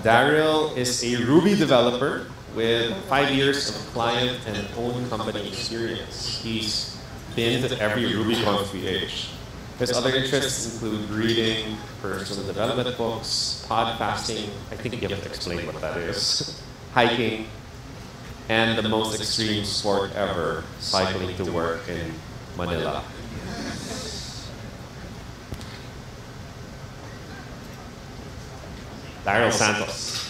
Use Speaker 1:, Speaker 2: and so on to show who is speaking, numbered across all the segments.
Speaker 1: Daryll is a Ruby developer with 5 years of client and own company experience. He's been to every RubyConf PH. His other interests include reading personal development books, podcasting, I think you have to explain what that is, hiking, and the most extreme sport ever, cycling to work in Manila. Daryll Santos.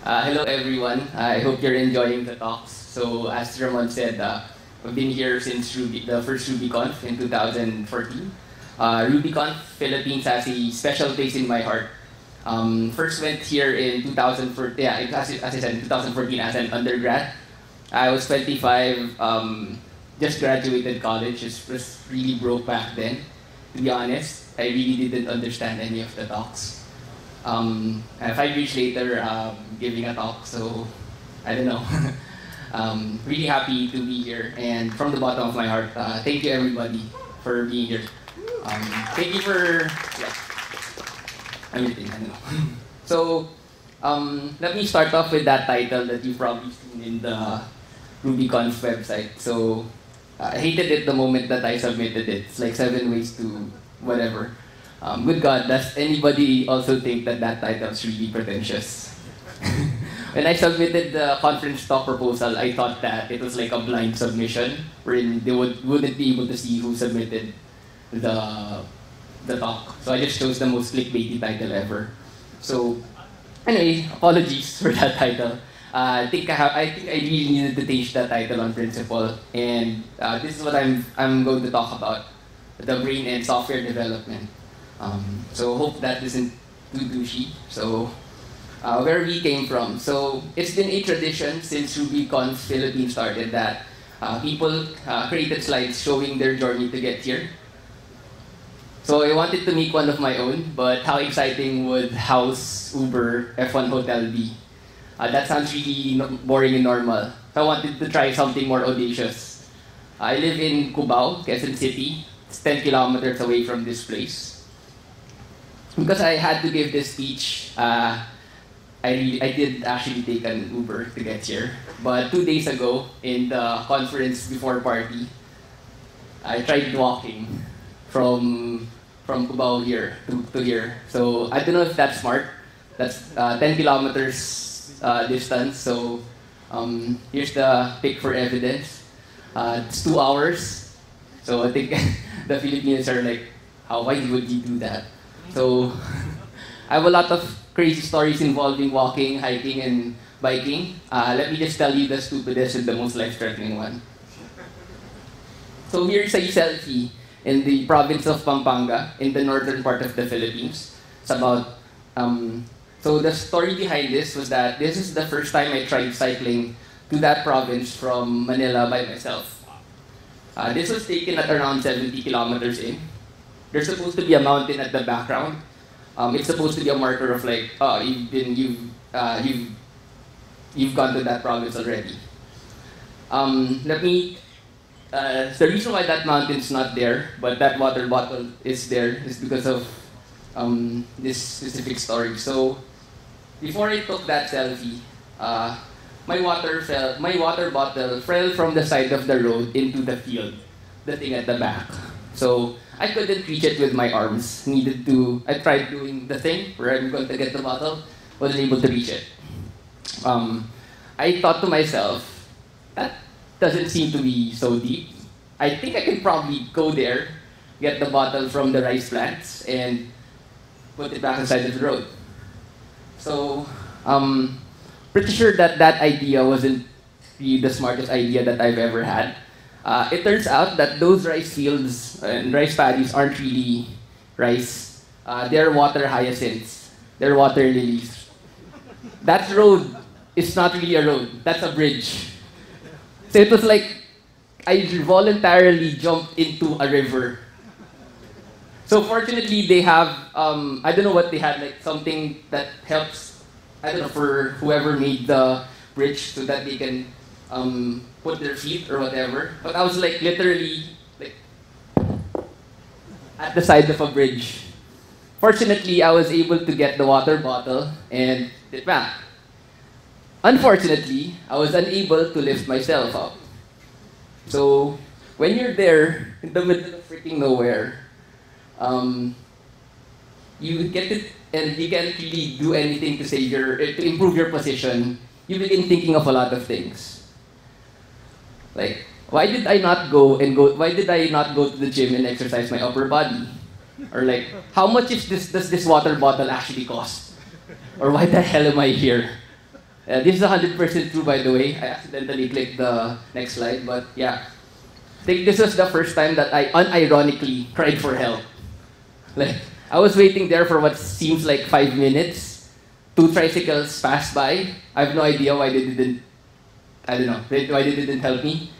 Speaker 2: Hello everyone. I hope you're enjoying the talks. So as Ramon said, I've been here since the first RubyConf in 2014. RubyConf Philippines has a special place in my heart. First went here in 2014, as I said, in 2014 as an undergrad. I was 25, just graduated college, was really broke back then. To be honest, I really didn't understand any of the talks. 5 years later, giving a talk, so I don't know. Really happy to be here, and from the bottom of my heart, thank you everybody for being here. Thank you for everything, I don't know. So, let me start off with that title that you've probably seen in the RubyConf website. So, I hated it the moment that I submitted it. It's like 7 ways to whatever. Good God, does anybody also think that that title is really pretentious? When I submitted the conference talk proposal, I thought that it was like a blind submission, wherein they wouldn't be able to see who submitted the talk. So I just chose the most clickbaity title ever. So anyway, apologies for that title. I think I really needed to change that title on principle, and this is what I'm going to talk about: the brain and software development. So hope that isn't too douchey. So where we came from. So it's been a tradition since RubyConf Philippines started that people created slides showing their journey to get here. So I wanted to make one of my own, but how exciting would House, Uber, F1 Hotel be? That sounds really boring and normal. So I wanted to try something more audacious. I live in Cubao, Quezon City. It's 10 kilometers away from this place. Because I had to give this speech, I did actually take an Uber to get here. But 2 days ago, in the conference before party, I tried walking from Cubao here to here. So I don't know if that's smart. That's 10 kilometers distance. So here's the pic for evidence. It's 2 hours. So I think the Filipinos are like, why would you do that? So I have a lot of crazy stories involving walking, hiking, and biking. Let me just tell you the stupidest and the most life-threatening one. So here's a selfie in the province of Pampanga, in the northern part of the Philippines. It's about, so the story behind this was that this is the first time I tried cycling to that province from Manila by myself. This was taken at around 70 kilometers in. There's supposed to be a mountain at the background. It's supposed to be a marker of like, oh, you've gone to that province already. The reason why that mountain's not there, but that water bottle is there, is because of this specific story. So before I took that selfie, my water bottle fell from the side of the road into the field, the thing at the back. So I couldn't reach it with my arms. I tried doing the thing where I'm going to get the bottle, wasn't able to reach it. I thought to myself, that doesn't seem to be so deep. I think I can probably go there, get the bottle from the rice plants, and put it back inside of the road. So, pretty sure that that idea wasn't really the smartest idea that I've ever had. It turns out that those rice fields and rice paddies aren't really rice. They're water hyacinths. They're water lilies. That road is not really a road. That's a bridge. So it was like I voluntarily jumped into a river. So fortunately, they have, I don't know what they had, like something that helps, I don't know, for whoever made the bridge so that they can put their feet or whatever. But I was like literally like at the side of a bridge. Fortunately, I was able to get the water bottle and it back. Unfortunately, I was unable to lift myself up. So, when you're there in the middle of freaking nowhere, you get it, and you can't really do anything to save to improve your position. You begin thinking of a lot of things. Like, why did I not go? Why did I not go to the gym and exercise my upper body? Or like, how much does this water bottle actually cost? Or why the hell am I here? This is 100% true, by the way. I accidentally clicked the next slide, but yeah. I think this was the first time that I unironically cried for help. Like, I was waiting there for what seems like 5 minutes. 2 tricycles passed by. I have no idea why they didn't, I don't know, why they didn't help me.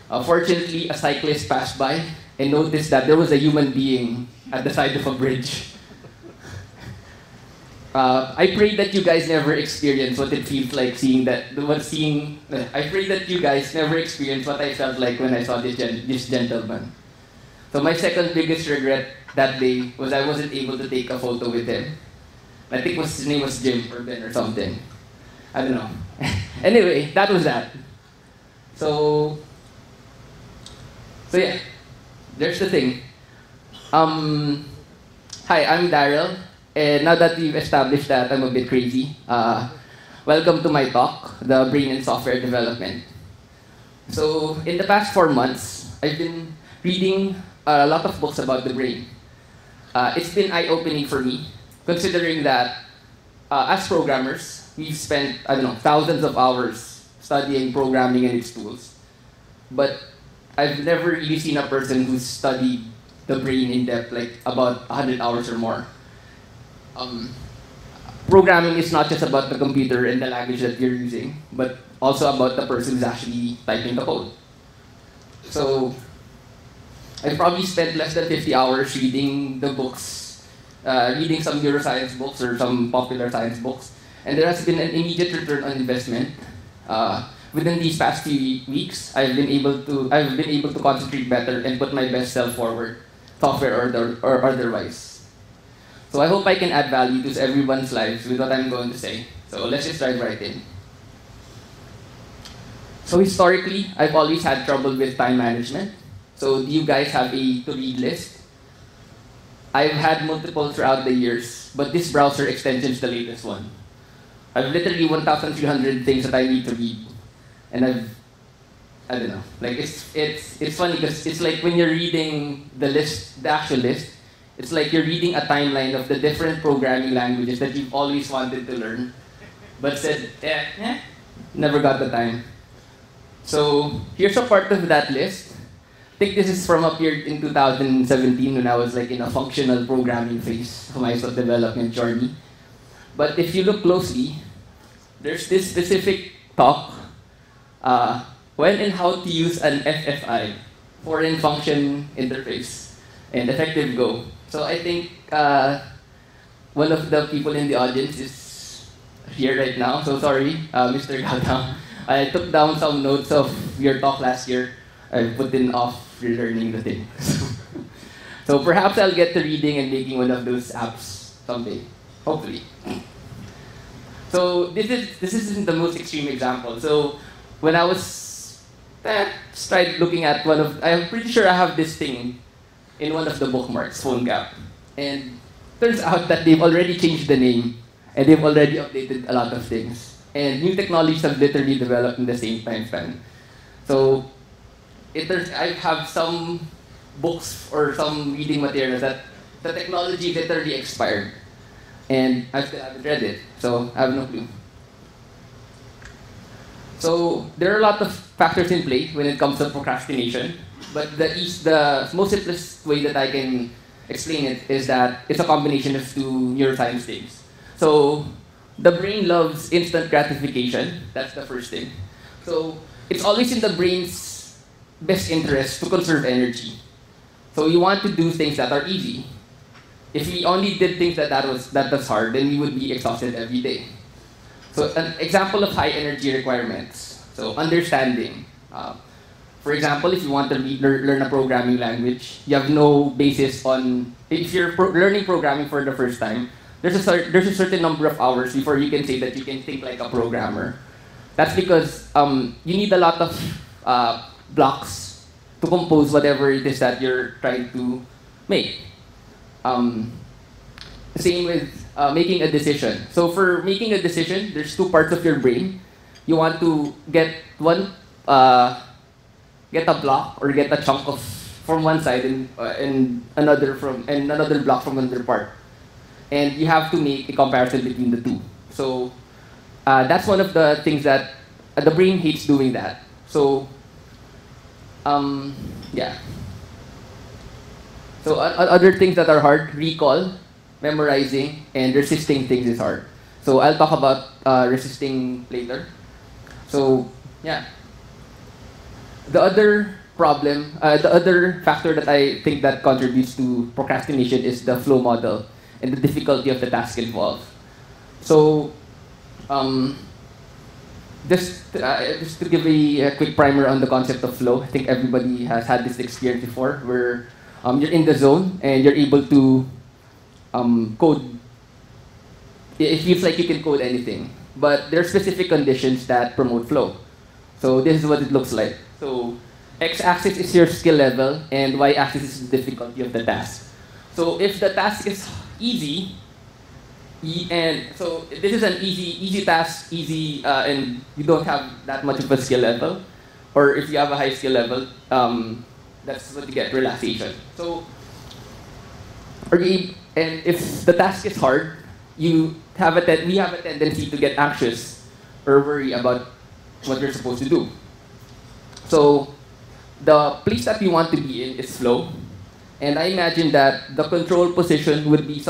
Speaker 2: Fortunately, a cyclist passed by and noticed that there was a human being at the side of a bridge. I pray that you guys never experience what it feels like I pray that you guys never experience what I felt like when I saw this gentleman. So my second biggest regret that day was I wasn't able to take a photo with him. I think his name was Jim or Ben or something. I don't know. Anyway, that was that. So yeah, there's the thing. Hi, I'm Daryll. And now that we've established that I'm a bit crazy, welcome to my talk, the brain and software development. So in the past 4 months, I've been reading a lot of books about the brain. It's been eye-opening for me, considering that as programmers, we've spent, I don't know, thousands of hours studying programming and its tools. But I've never really seen a person who's studied the brain in depth, like about 100 hours or more. Programming is not just about the computer and the language that you're using, but also about the person who's actually typing the code. So I probably spent less than 50 hours reading the books, reading some neuroscience books or some popular science books, and there has been an immediate return on investment. Within these past few weeks, I've been able to concentrate better and put my best self forward, software or otherwise. So I hope I can add value to everyone's lives with what I'm going to say. So let's just dive right in. So historically, I've always had trouble with time management. So do you guys have a to-read list? I've had multiple throughout the years, but this browser extension is the latest one. I've literally 1,300 things that I need to read. And I don't know, like it's funny because it's like when you're reading the list, the actual list, it's like you're reading a timeline of the different programming languages that you've always wanted to learn, but said, never got the time. So here's a part of that list. I think this is from up here in 2017 when I was like in a functional programming phase of my development journey. But if you look closely, there's this specific talk, when and how to use an FFI, foreign function interface, and effective Go. So I think one of the people in the audience is here right now. So sorry, Mr. Gautam. I took down some notes of your talk last year. I put in off relearning the thing. So perhaps I'll get to reading and making one of those apps someday, hopefully. So this isn't the most extreme example. So when I was tried looking at I'm pretty sure I have this thing in one of the bookmarks, phone gap. And turns out that they've already changed the name and they've already updated a lot of things. And new technologies have literally developed in the same time span. So I have some books or some reading materials that the technology literally expired. And I still haven't read it, so I have no clue. So there are a lot of factors in play when it comes to procrastination. But the most simplest way that I can explain it is that it's a combination of 2 neuroscience things. So the brain loves instant gratification. That's the first thing. So it's always in the brain's best interest to conserve energy. So you want to do things that are easy. If we only did things that was hard, then we would be exhausted every day. So an example of high energy requirements. So understanding. For example, if you want to learn a programming language, you have no basis on, if you're learning programming for the first time, there's a certain number of hours before you can say that you can think like a programmer. That's because you need a lot of blocks to compose whatever it is that you're trying to make. Same with making a decision. So for making a decision, there's two parts of your brain. You want to get get a block or get a chunk of from one side and another block from another part, and you have to make a comparison between the two. So that's one of the things that the brain hates doing that. So yeah. So other things that are hard: recall, memorizing, and resisting things is hard. So I'll talk about resisting later. So yeah. The other problem, the other factor that I think that contributes to procrastination is the flow model and the difficulty of the task involved. So, just to give a quick primer on the concept of flow, I think everybody has had this experience before, where you're in the zone and you're able to code. It feels like you can code anything, but there are specific conditions that promote flow. So this is what it looks like. So x-axis is your skill level, and y-axis is the difficulty of the task. So if the task is easy, and so this is an easy task, and you don't have that much of a skill level, or if you have a high skill level, that's what you get, relaxation. So, and if the task is hard, we have a tendency to get anxious or worry about what you're supposed to do. So the place that you want to be in is flow, and I imagine that the control position would be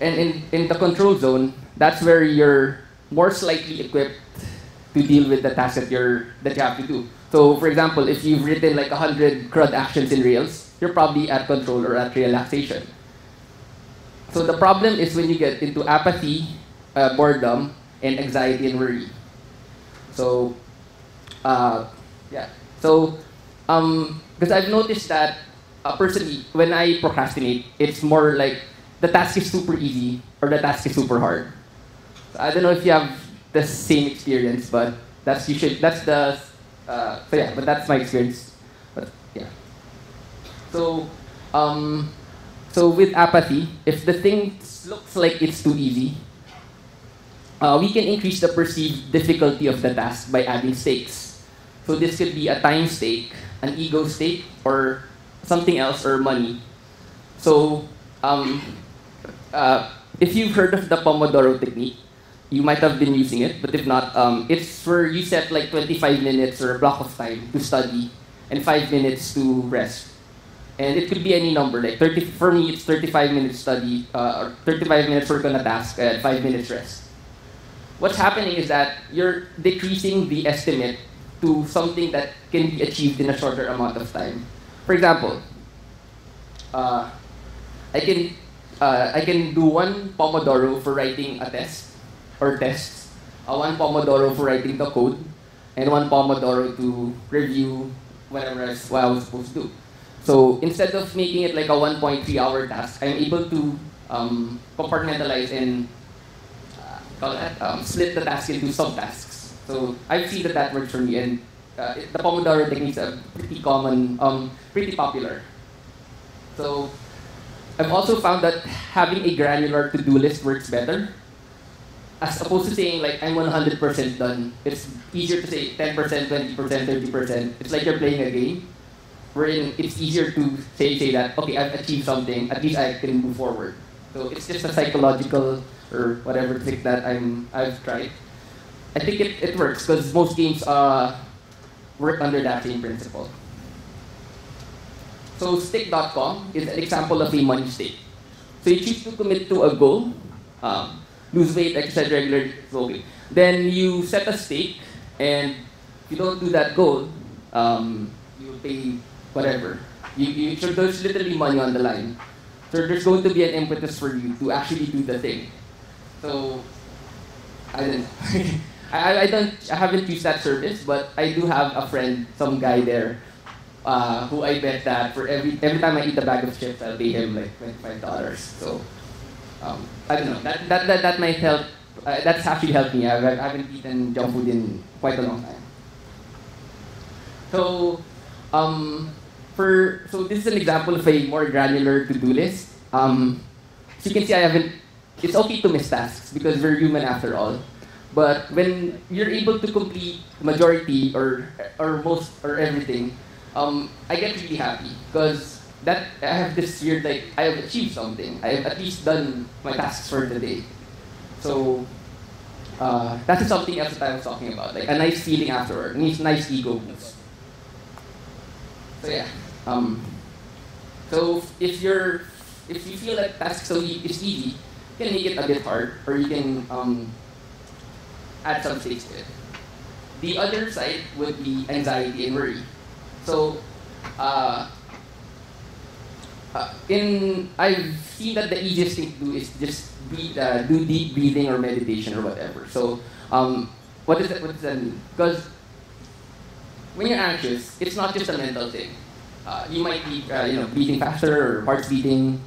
Speaker 2: and in the control zone, that's where you're more slightly equipped to deal with the task that you have to do. So for example, if you've written like 100 CRUD actions in Rails, you're probably at control or at relaxation. So the problem is when you get into apathy, boredom, and anxiety and worry. So yeah. So because I've noticed that personally, when I procrastinate, it's more like the task is super easy or the task is super hard. So I don't know if you have the same experience, but so yeah, but that's my experience. But yeah. So so with apathy, if the thing looks like it's too easy, we can increase the perceived difficulty of the task by adding stakes. So this could be a time stake, an ego stake, or something else, or money. So if you've heard of the Pomodoro technique, you might have been using it, but if not, it's where you set like 25 minutes or a block of time to study and 5 minutes to rest. And it could be any number, like for me, it's 35 minutes study, or 35 minutes work on a task, and 5 minutes rest. What's happening is that you're decreasing the estimate to something that can be achieved in a shorter amount of time. For example, I can do one Pomodoro for writing a test or tests, one Pomodoro for writing the code, and one Pomodoro to review what I was supposed to do. So instead of making it like a 1.3-hour task, I'm able to compartmentalize and split the task into subtasks. So I've seen that works for me, and the Pomodoro techniques are pretty common, pretty popular. So I've also found that having a granular to-do list works better. As opposed to saying like, I'm 100% done. It's easier to say 10%, 20%, 30%. It's like you're playing a game, wherein it's easier to say that, okay, I've achieved something, at least I can move forward. So it's just a psychological or whatever trick that I've tried. I think it works because most games work under that same principle. So stick.com is an example of a money stake. So you choose to commit to a goal, lose weight, exercise regularly, okay. Then you set a stake, and if you don't do that goal, you pay whatever. So there's literally money on the line. So there's going to be an impetus for you to actually do the thing. So I don't know. I haven't used that service, but I do have a friend, some guy there, who I bet that for every time I eat a bag of chips, I'll pay him like $25. So I don't know. That might help. That's actually helped me. I haven't eaten junk food in quite a long time. So so this is an example of a more granular to-do list. So you can see I haven't. It's okay to miss tasks because we're human after all. But when you're able to complete majority or most or everything, I get really happy because that I have this weird like I have achieved something. I have at least done my tasks for the day. So that's something else that I was talking about, like a nice feeling afterward, nice ego boost. So yeah. So if you feel like tasks is easy, you can make it a bit hard, or you can add some stakes to it. The other side would be anxiety and worry. So I've seen that the easiest thing to do is just do deep breathing or meditation or whatever. So what does that mean? Because when you're anxious, it's not just a mental thing. You might be breathing faster or heart's beating.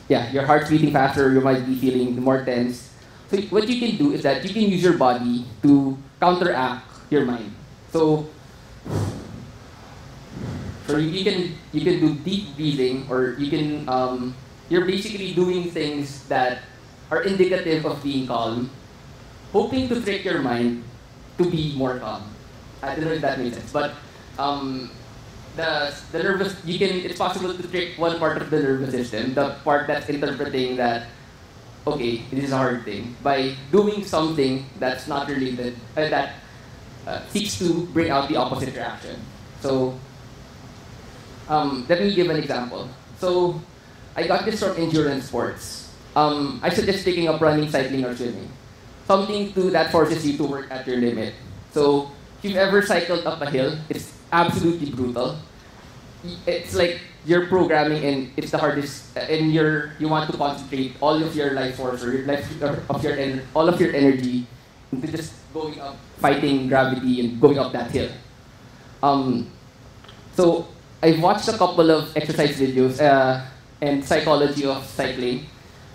Speaker 2: Your heart's beating faster. You might be feeling more tense. So what you can do is that you can use your body to counteract your mind. So you can do deep breathing, or you can you're basically doing things that are indicative of being calm, hoping to trick your mind to be more calm. I don't know if that makes sense, but the nervous it's possible to trick one part of the nervous system, the part that's interpreting that okay, this is a hard thing, by doing something that's not related that seeks to bring out the opposite reaction. So let me give an example. So I got this from endurance sports. I suggest taking up running, cycling, or swimming. Something that forces you to work at your limit. So if you've ever cycled up a hill, it's absolutely brutal. It's like you're programming, and it's the hardest. And you want to concentrate all of your life force or all of your energy into just going up, fighting gravity, and going up that hill. So I've watched a couple of exercise videos and psychology of cycling.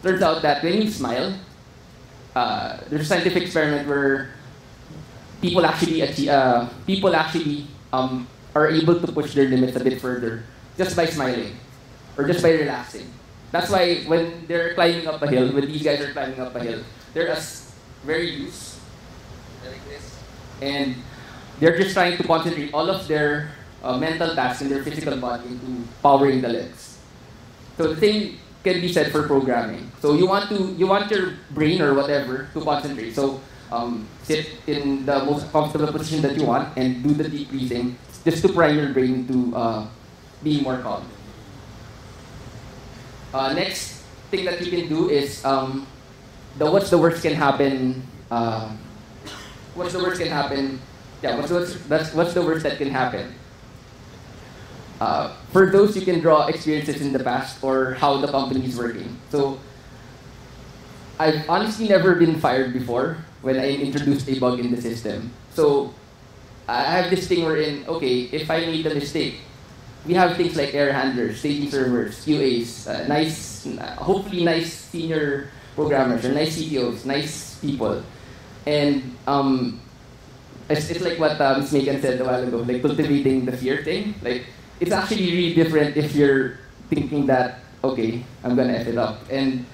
Speaker 2: Turns out that when you smile, there's a scientific experiment where people actually are able to push their limits a bit further just by smiling or just by relaxing. That's why when they're climbing up a hill, when these guys are climbing up a hill, they're very loose, like this, and they're just trying to concentrate all of their mental tasks in their physical body into powering the legs. So the same can be said for programming. So you want your brain or whatever to concentrate. So sit in the most comfortable position that you want and do the deep breathing just to prime your brain to be more calm. Next thing that you can do is what's the worst can happen. What's the worst can happen? Yeah, what's the worst that can happen? For those, you can draw experiences in the past or how the company is working. So I've honestly never been fired before when I introduced a bug in the system. So I have this thing wherein, okay, if I made a mistake, we have things like error handlers, staging servers, QAs, hopefully nice senior programmers, or nice CTOs, nice people. And it's like what Ms. Megan said a while ago, like cultivating the fear thing. Like, it's actually really different if you're thinking that, okay, I'm gonna F it up. And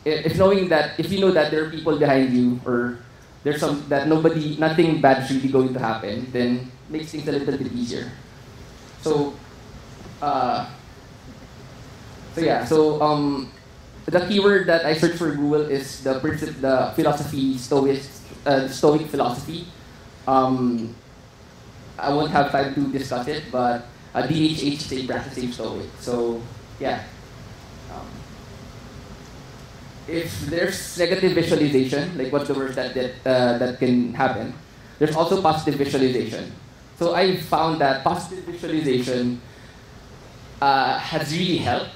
Speaker 2: if you know that there are people behind you, or there's nothing bad is really going to happen, then it makes things a little bit easier. So the keyword that I searched for Google is the philosophy, Stoic philosophy. I won't have time to discuss it, but DHH is a practicing Stoic. So yeah. If there's negative visualization, like what's the worst that can happen, there's also positive visualization. So I found that positive visualization has really helped.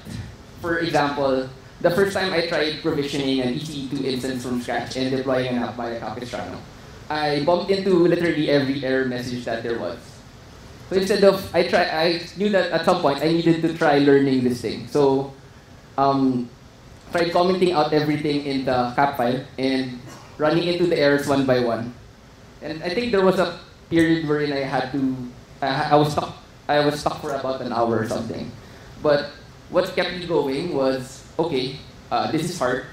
Speaker 2: For example, the first time I tried provisioning an EC2 instance from scratch and deploying an app via Capistrano, I bumped into literally every error message that there was. So instead of, I knew that at some point I needed to try learning this thing. So, tried commenting out everything in the cap file and running into the errors one by one. And I think there was a period wherein I had to, I was stuck for about an hour or something. But what kept me going was, okay, this is hard,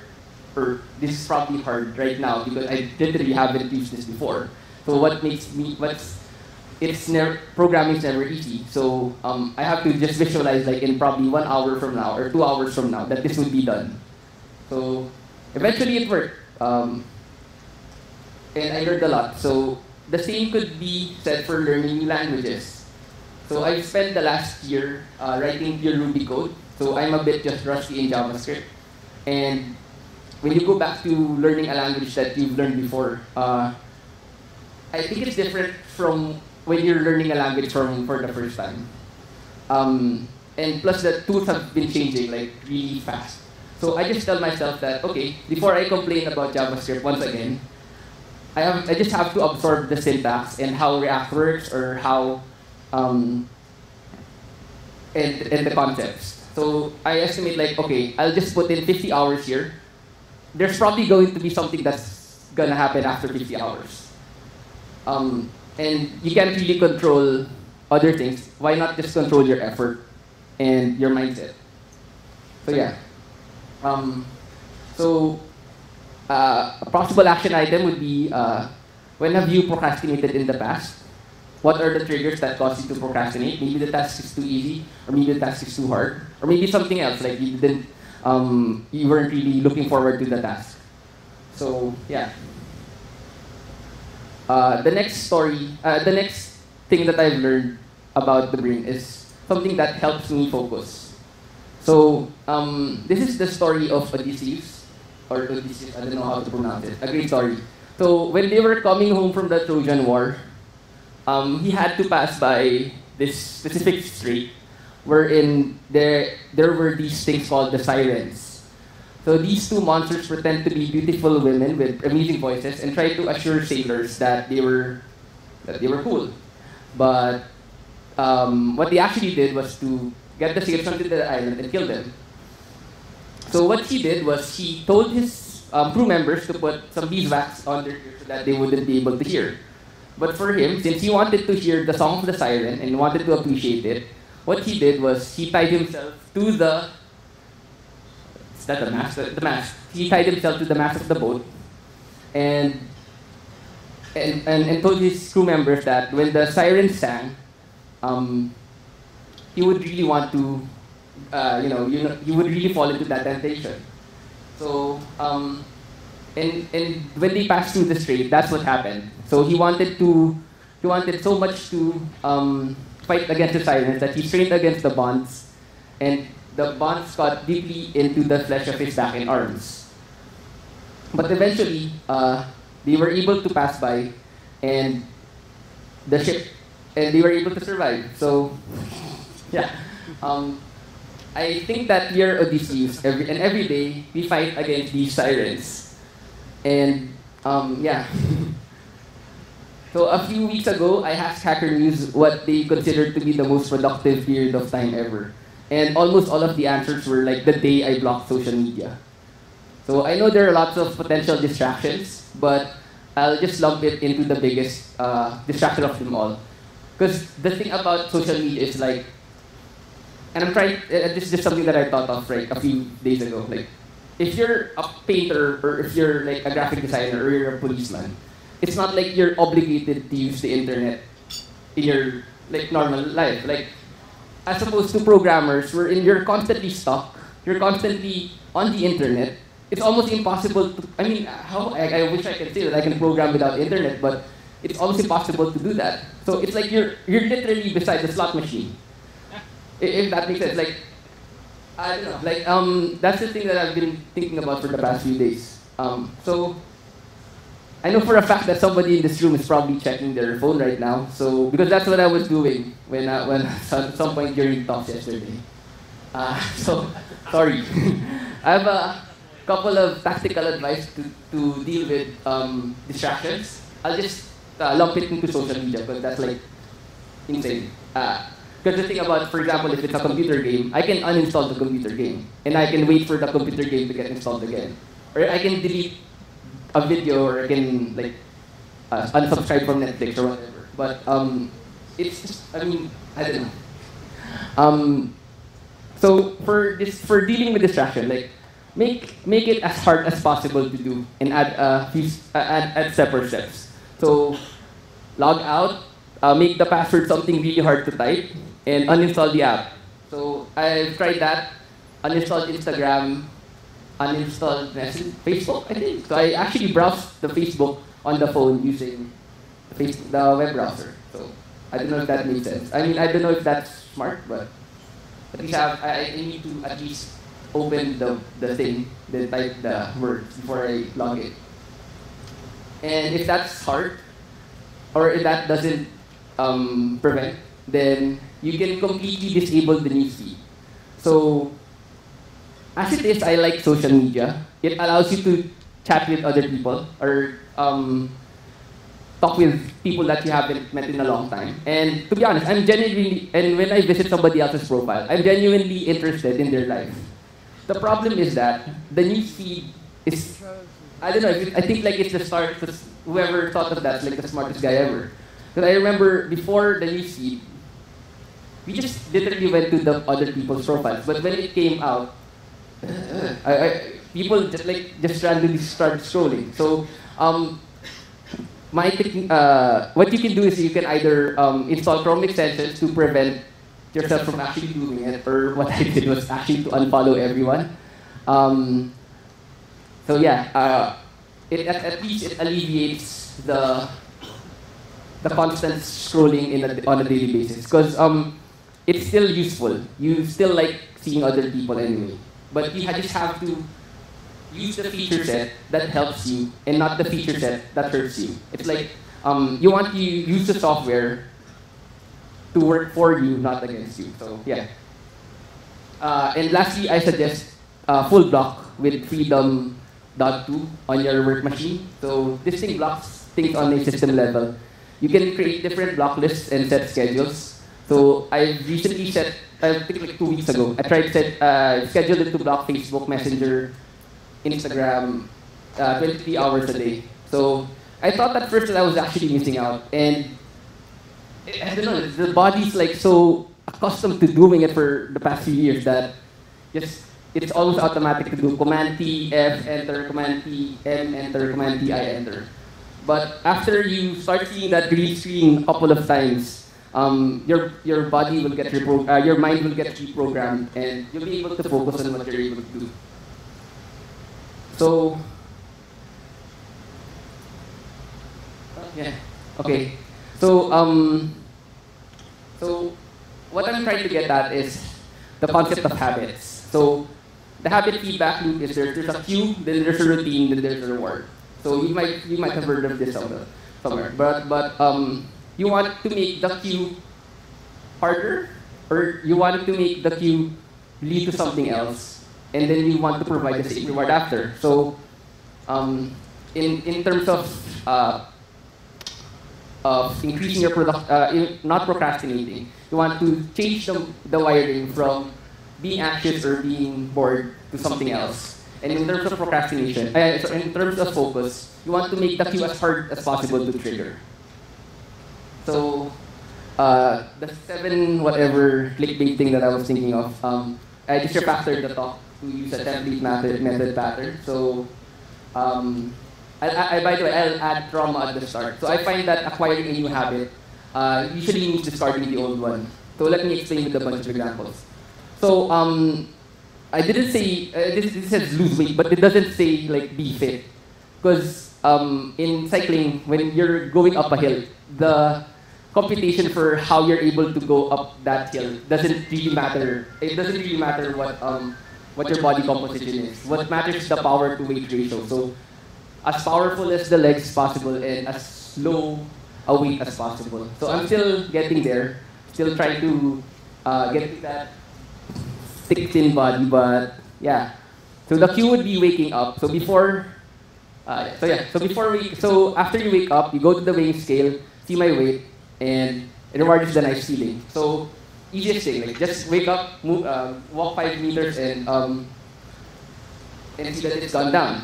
Speaker 2: or this is probably hard right now because I literally haven't used this before. So programming is never easy. So I have to just visualize like in probably 1 hour from now or 2 hours from now that this would be done. So eventually it worked. And I learned a lot. So the same could be said for learning new languages. So I've spent the last year writing pure Ruby code. So I'm a bit just rusty in JavaScript. And when you go back to learning a language that you've learned before, I think it's different from when you're learning a language for the first time. And plus the tools have been changing like really fast. So I just tell myself that, okay, before I complain about JavaScript once again, I just have to absorb the syntax and how React works or how, and the concepts. So I estimate like, okay, I'll just put in 50 hours here. There's probably going to be something that's gonna happen after 50 hours. And you can't really control other things. Why not just control your effort and your mindset? So yeah. A possible action item would be, when have you procrastinated in the past? What are the triggers that cause you to procrastinate? Maybe the task is too easy, or maybe the task is too hard, or maybe something else, like you weren't really looking forward to the task. So yeah. The next thing that I've learned about the brain is something that helps me focus. So this is the story of Odysseus, or Odysseus, I don't know how to pronounce it. A great story. So when they were coming home from the Trojan War, he had to pass by this specific strait wherein there were these things called the sirens. So these two monsters pretend to be beautiful women with amazing voices and try to assure sailors that they were cool. But what they actually did was to get the sailors onto the island and kill them. So what he did was he told his crew members to put some beeswax on their ears so that they wouldn't be able to hear. But for him, since he wanted to hear the song of the siren and wanted to appreciate it, what he did was he tied himself to the mast. He tied himself to the mast of the boat and told his crew members that when the siren sang, he would really want to, he would really fall into that temptation. So, and when they passed through the strait, that's what happened. So he wanted so much to fight against the sirens that he strained against the bonds, and the bonds got deeply into the flesh of his back and arms. But eventually, they were able to pass by, and they were able to survive. So, yeah. I think that we are Odysseus, and every day we fight against these sirens. And yeah. So a few weeks ago, I asked Hacker News what they considered to be the most productive period of time ever. And almost all of the answers were like the day I blocked social media. So I know there are lots of potential distractions, but I'll just lump it into the biggest distraction of them all. Because the thing about social media is like, and I'm trying, this is just something that I thought of like a few days ago. Like, if you're a painter, or if you're like a graphic designer, or you're a policeman, it's not like you're obligated to use the internet in your like normal life. Like, as opposed to programmers, wherein you're constantly stuck, you're constantly on the internet. It's almost impossible to, I mean, I wish I could say that I can program without internet, but it's almost impossible to do that. So it's like you're literally beside the slot machine. If that makes sense, like, I don't know, like, that's the thing that I've been thinking about for the past few days. So, I know for a fact that somebody in this room is probably checking their phone right now. So, because that's what I was doing when at some point during talks yesterday. So, sorry. I have a couple of tactical advice to deal with distractions. I'll just lump it into social media because that's like insane. Because the thing about, for example, if it's a computer game, I can uninstall the computer game and I can wait for the computer game to get installed again. Or I can delete a video, or I can like unsubscribe from Netflix or whatever. But it's just, I mean, I don't know. So for dealing with distraction, like make it as hard as possible to do and add separate steps. So log out, make the password something really hard to type, and uninstall the app. So I've tried that, uninstalled Instagram, uninstalled Facebook, I think. So I actually browsed the Facebook on the phone using the web browser. So I don't know if that makes sense. I mean, I don't know if that's smart, but at least I need to at least open the thing, then type the words before I log in. And if that's hard, or if that doesn't prevent, then you can completely disable the newsfeed. So as it is, I like social media. It allows you to chat with other people or talk with people that you haven't met in a long time. And to be honest, I'm genuinely, and when I visit somebody else's profile, I'm genuinely interested in their life. The problem is that the newsfeed is, I don't know, I think like it's the start, whoever thought of that's like the smartest guy ever. Because I remember before the newsfeed, we just literally went to the other people's profiles. But when it came out, people just randomly started scrolling. So what you can do is you can either install Chrome extensions to prevent yourself from actually doing it, or what I did was actually to unfollow everyone. So yeah, at least it alleviates the constant scrolling on a daily basis, because it's still useful. You still like seeing other people anyway, but you just have to use the feature set that helps you and not the feature set that hurts you. It's like you want to use the software to work for you, not against you. So yeah. And lastly, I suggest full block with freedom.2 on your work machine. So this thing blocks things on a system level. You can create different block lists and set schedules. So I recently set, I think like 2 weeks ago, I tried to schedule it to block Facebook Messenger, Instagram, 23 hours a day. So I thought at first that I was actually missing out, and I don't know, the body's like so accustomed to doing it for the past few years that it's almost automatic to do Command T, F, enter, Command T, M, enter, Command T, I, enter. But after you start seeing that green screen a couple of times, your body will get your mind will get reprogrammed, and you'll be able to focus on what you're able to do. So, yeah, okay. So, so what I'm trying to get at is the concept of habits. So, the habit feedback loop is there's a cue, then there's a routine, then there's a reward. So you might have heard of this somewhere. But you want to make the cue harder, or you want to make the cue lead to something else, and then you want to provide the same reward after. So in terms of increasing your not procrastinating, you want to change the wiring from being anxious or being bored to something else. And in terms of procrastination, so in terms of focus, you want to make the cue as hard as possible to trigger. So the 7 whatever clickbait thing that I was thinking of, I just refactored the talk to use a template method pattern. So by the way, I'll add trauma at the start. So I find that acquiring a new habit usually means discarding the old one. So let me explain with a bunch of examples. So I didn't say, this says lose weight, but it doesn't say like be fit. Because in cycling, when you're going up a hill, the computation for how you're able to go up that hill doesn't really matter. It doesn't really matter what your body composition is. What matters is the power to weight ratio. So as powerful as the legs as possible and as low a weight as possible. So I'm still getting there, still trying to get to that thick, thin body, but yeah. So the cue would be waking up. So before, so after you wake up, you go to the weighing scale, see my weight, and it rewards the nice feeling. So easiest thing, like just wake up, move, walk 5 meters, and see that it's gone down.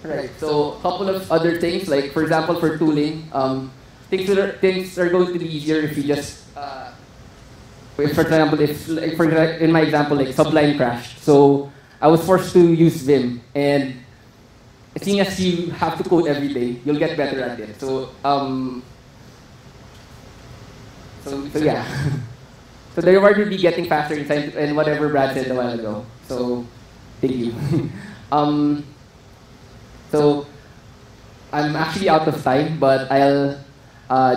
Speaker 2: Right. So a couple of other things, like for example, for tooling, things are going to be easier if you just, for example, in my example, like Sublime crashed. So I was forced to use Vim, and seeing as you have to code every day, you'll get better at it. So yeah. So the reward will be getting faster and whatever Brad said a while ago. So thank you. So I'm actually out of time, but I'll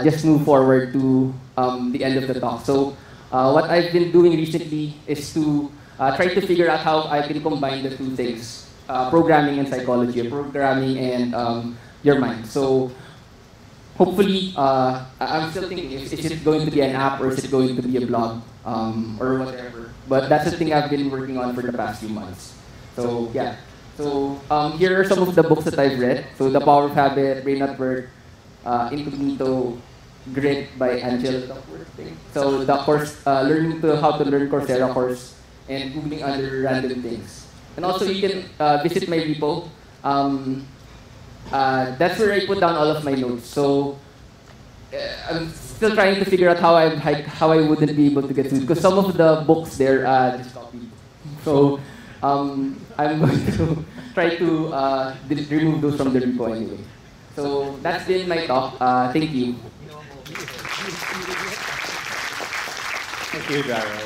Speaker 2: just move forward to the end of the talk. So what I've been doing recently is to try to figure out how I can combine the two things, programming and psychology, or programming and your mind. So hopefully, I'm still thinking, is it going to be an app or is it going to be a blog or whatever? But that's the thing I've been working on for the past few months. So yeah. So here are some of the books that I've read. So The Power of Habit, Brain at Work, Incognito, Grit by Angela Duckworth. So the course, learning to how to learn Coursera course, and Googling other random things. And also you can visit my repo. That's where I put down all of my notes. So I'm still trying to figure out how I wouldn't be able to get to it, because some of the books there just copied. So I'm going to try to remove those from the repo anyway. So that's been my talk. Thank you.
Speaker 1: Thank you, Daryll.